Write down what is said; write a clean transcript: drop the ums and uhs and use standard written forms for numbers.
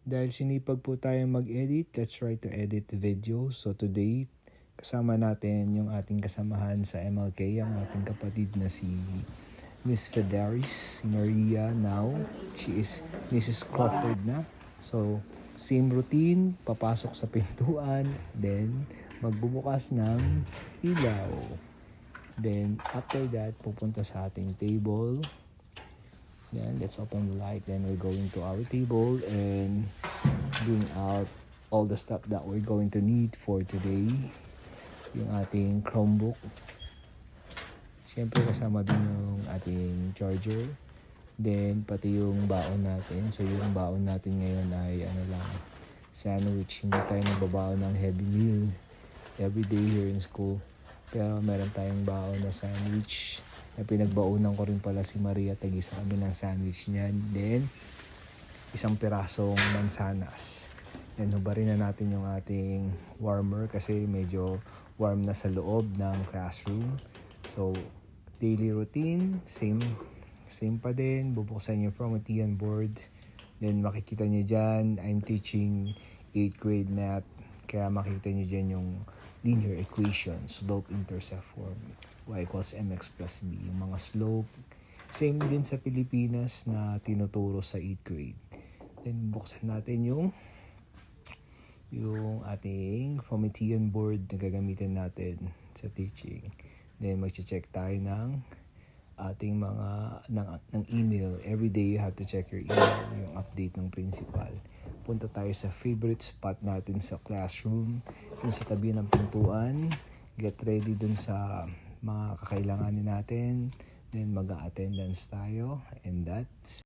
Dahil sinipag po tayong mag-edit, let's try to edit the video. So today, kasama natin yung ating kasamahan sa MLK, ang ating kapatid na si Miss Federis, si Maria now. She is Mrs. Crawford na. So, same routine, papasok sa pintuan, then magbubukas ng ilaw. Then, after that, pupunta sa ating table. Then, let's open the light. Then, we're going to our table and bring out all the stuff that we're going to need for today. Yung ating Chromebook. Siyempre, kasama din yung ating charger. Then, pati yung baon natin. So, yung baon natin ngayon ay sandwich. Hindi tayo nagbabaon ng heavy meal everyday here in school. Pero meron tayong baon na sandwich na pinagbaunan ko rin pala si Maria. Tagisa kami ng sandwich niyan. Then, isang pirasong mansanas. Then, hubarin na natin yung ating warmer kasi medyo warm na sa loob ng classroom. So, daily routine, same pa din. Bubuksan yung Promethean board. Then, makikita nyo dyan, I'm teaching 8th grade math. Kaya makikita nyo dyan yung linear equation, slope-intercept form, y equals mx plus b. Yung mga slope, same din sa Pilipinas na tinuturo sa 8th grade. Then, buksan natin yung ating Promethean board na gagamitin natin sa teaching. Then, mag-check tayo ng ating ng email. Every day you have to check your email, yung update ng principal. Punta tayo sa favorite spot natin sa classroom, yung sa tabi ng pintuan. Get ready dun sa mga kakailanganin natin. Then mag-attendance tayo. And that's